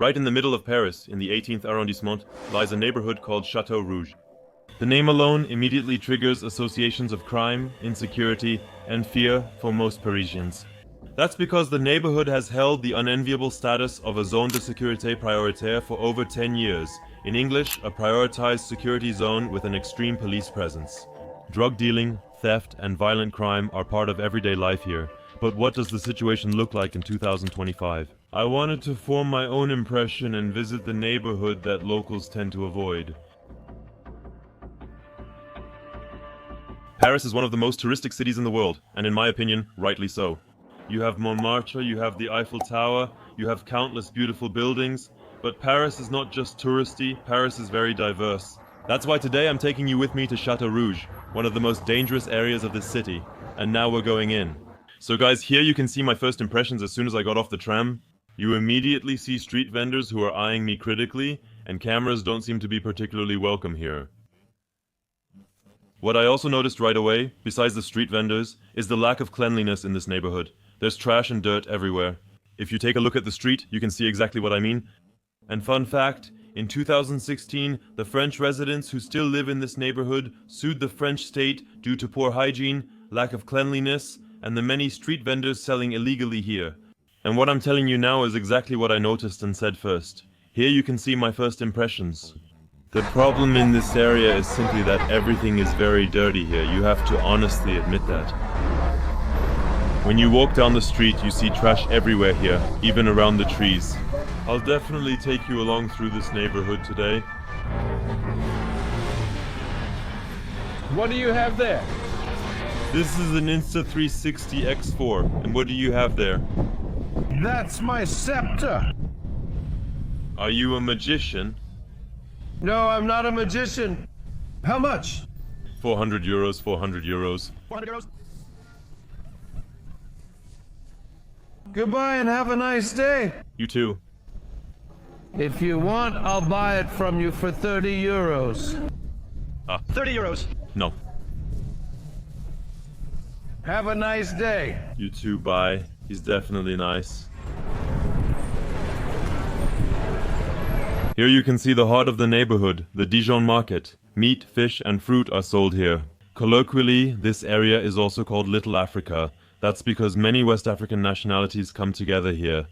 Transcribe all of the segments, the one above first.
Right in the middle of Paris, in the 18th arrondissement, lies a neighborhood called Château Rouge. The name alone immediately triggers associations of crime, insecurity, and fear for most Parisians. That's because the neighborhood has held the unenviable status of a zone de sécurité prioritaire for over 10 years. In English, a prioritized security zone with an extreme police presence. Drug dealing, theft, and violent crime are part of everyday life here. But what does the situation look like in 2025? I wanted to form my own impression and visit the neighborhood that locals tend to avoid. Paris is one of the most touristic cities in the world, and in my opinion, rightly so. You have Montmartre, you have the Eiffel Tower, you have countless beautiful buildings, but Paris is not just touristy, Paris is very diverse. That's why today I'm taking you with me to Château Rouge, one of the most dangerous areas of this city, and now we're going in. So guys, here you can see my first impressions as soon as I got off the tram. You immediately see street vendors who are eyeing me critically, and cameras don't seem to be particularly welcome here. What I also noticed right away, besides the street vendors, is the lack of cleanliness in this neighborhood. There's trash and dirt everywhere. If you take a look at the street, you can see exactly what I mean. And fun fact, in 2016, the French residents who still live in this neighborhood sued the French state due to poor hygiene, lack of cleanliness, and the many street vendors selling illegally here. And what I'm telling you now is exactly what I noticed and said first. Here you can see my first impressions. The problem in this area is simply that everything is very dirty here. You have to honestly admit that. When you walk down the street, you see trash everywhere here, even around the trees. I'll definitely take you along through this neighborhood today. What do you have there? This is an Insta360 X4, and what do you have there? That's my scepter. Are you a magician? No, I'm not a magician. How much? 400 euros, 400 euros. 400 euros. Goodbye and have a nice day. You too. If you want, I'll buy it from you for 30 euros. 30 euros. No. Have a nice day. You too, bye. He's definitely nice. Here you can see the heart of the neighborhood, the Dijon market. Meat, fish, and fruit are sold here. Colloquially, this area is also called Little Africa. That's because many West African nationalities come together here.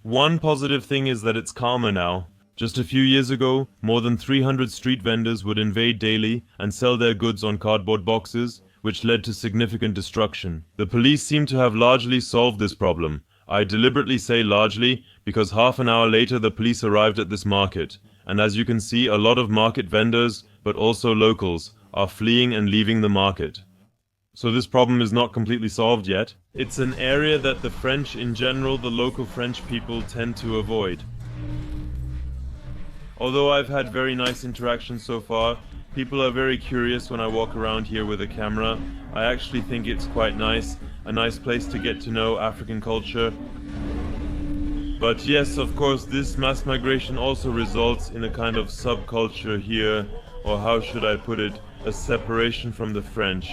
One positive thing is that it's calmer now. Just a few years ago, more than 300 street vendors would invade daily and sell their goods on cardboard boxes, which led to significant destruction. The police seem to have largely solved this problem. I deliberately say largely because half an hour later the police arrived at this market. And as you can see, a lot of market vendors, but also locals, are fleeing and leaving the market. So this problem is not completely solved yet. It's an area that the French in general, the local French people, tend to avoid. Although I've had very nice interactions so far, people are very curious when I walk around here with a camera. I actually think it's quite nice, a nice place to get to know African culture. But yes, of course, this mass migration also results in a kind of subculture here, or how should I put it, a separation from the French.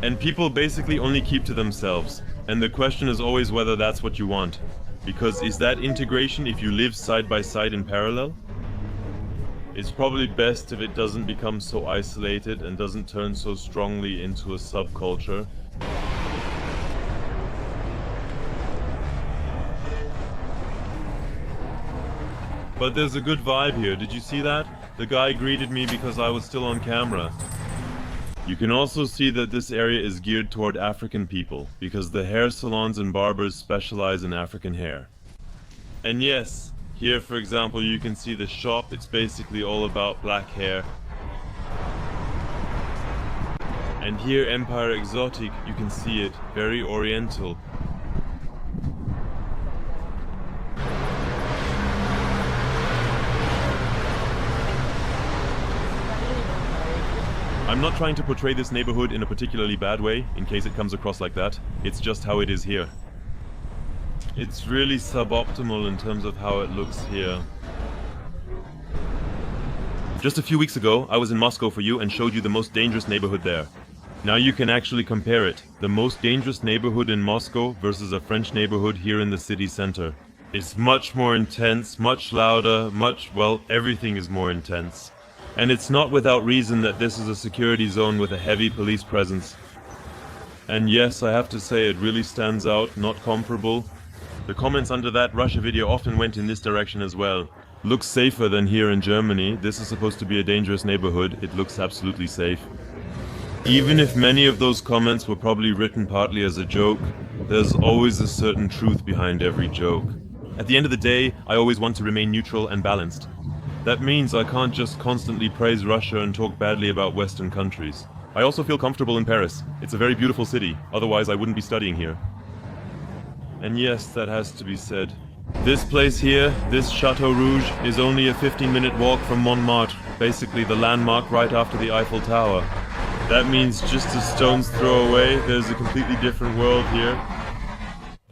And people basically only keep to themselves. And the question is always whether that's what you want. Because is that integration if you live side by side in parallel? It's probably best if it doesn't become so isolated and doesn't turn so strongly into a subculture. But there's a good vibe here, did you see that? The guy greeted me because I was still on camera. You can also see that this area is geared toward African people, because the hair salons and barbers specialize in African hair. And yes, here for example you can see the shop, it's basically all about black hair. And here Empire Exotic, you can see it, very oriental. I'm not trying to portray this neighborhood in a particularly bad way, in case it comes across like that. It's just how it is here. It's really suboptimal in terms of how it looks here. Just a few weeks ago, I was in Moscow for you and showed you the most dangerous neighborhood there. Now you can actually compare it. The most dangerous neighborhood in Moscow versus a French neighborhood here in the city center. It's much more intense, much louder, well, everything is more intense. And it's not without reason that this is a security zone with a heavy police presence. And yes, I have to say it really stands out, not comparable. The comments under that Russia video often went in this direction as well. Looks safer than here in Germany. This is supposed to be a dangerous neighborhood. It looks absolutely safe. Even if many of those comments were probably written partly as a joke, there's always a certain truth behind every joke. At the end of the day, I always want to remain neutral and balanced. That means I can't just constantly praise Russia and talk badly about Western countries. I also feel comfortable in Paris. It's a very beautiful city, otherwise I wouldn't be studying here. And yes, that has to be said. This place here, this Château Rouge, is only a 15-minute walk from Montmartre, basically the landmark right after the Eiffel Tower. That means just a stone's throw away, there's a completely different world here.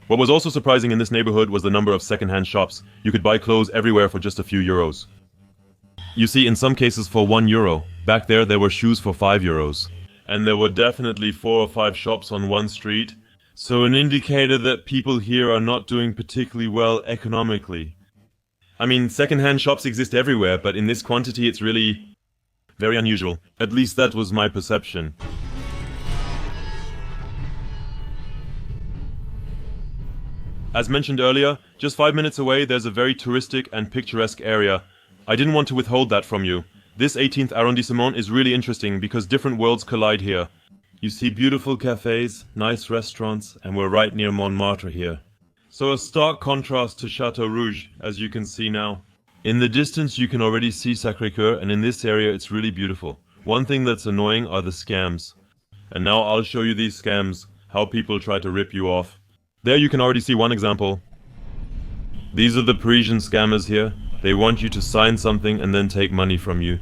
What was also surprising in this neighborhood was the number of second-hand shops. You could buy clothes everywhere for just a few euros. You see, in some cases for €1. Back there were shoes for €5. And there were definitely 4 or 5 shops on one street. So an indicator that people here are not doing particularly well economically. I mean, second-hand shops exist everywhere, but in this quantity it's really very unusual. At least that was my perception. As mentioned earlier, just 5 minutes away there's a very touristic and picturesque area. I didn't want to withhold that from you. This 18th arrondissement is really interesting because different worlds collide here. You see beautiful cafes, nice restaurants, and we're right near Montmartre here. So a stark contrast to Château Rouge, as you can see now. In the distance you can already see Sacré-Cœur, and in this area it's really beautiful. One thing that's annoying are the scams. And now I'll show you these scams, how people try to rip you off. There you can already see one example. These are the Parisian scammers here. They want you to sign something and then take money from you.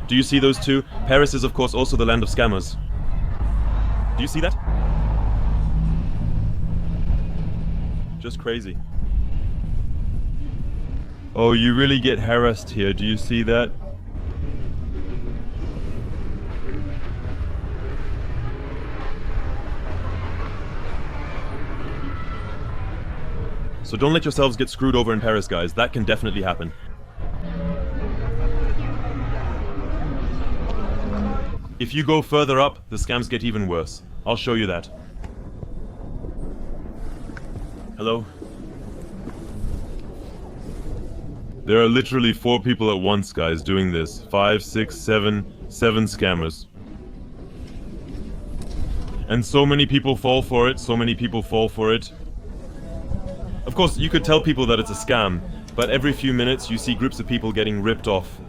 Do you see those two? Paris is of course also the land of scammers. Do you see that? Just crazy. Oh, you really get harassed here. Do you see that? So don't let yourselves get screwed over in Paris, guys. That can definitely happen. If you go further up, the scams get even worse. I'll show you that. Hello? There are literally 4 people at once, guys, doing this. 5, 6, 7 scammers. And so many people fall for it, so many people fall for it. Of course, you could tell people that it's a scam, but every few minutes you see groups of people getting ripped off.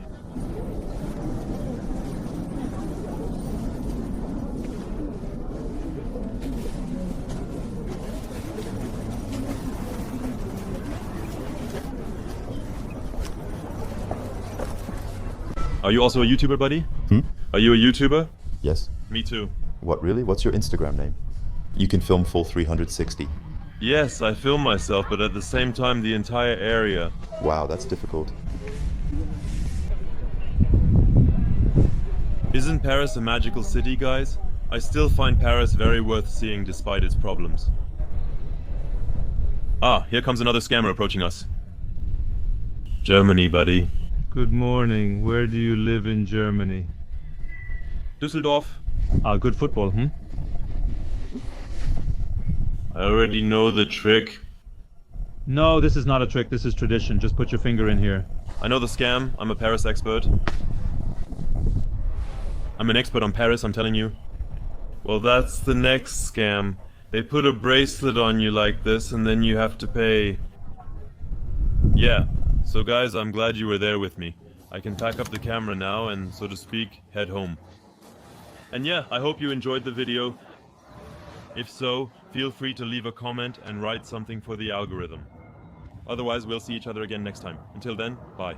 Are you also a YouTuber, buddy? Are you a YouTuber? Yes. Me too. What, really? What's your Instagram name? You can film full 360. Yes, I film myself, but at the same time the entire area. Wow, that's difficult. Isn't Paris a magical city, guys? I still find Paris very worth seeing despite its problems. Ah, here comes another scammer approaching us. Germany, buddy. Good morning. Where do you live in Germany? Düsseldorf. Good football, I already know the trick. No, this is not a trick, this is tradition. Just put your finger in here. I know the scam. I'm a Paris expert. I'm an expert on Paris, I'm telling you. Well, that's the next scam. They put a bracelet on you like this and then you have to pay. Yeah. So guys, I'm glad you were there with me. I can pack up the camera now and, so to speak, head home. And yeah, I hope you enjoyed the video. If so, feel free to leave a comment and write something for the algorithm. Otherwise, we'll see each other again next time. Until then, bye.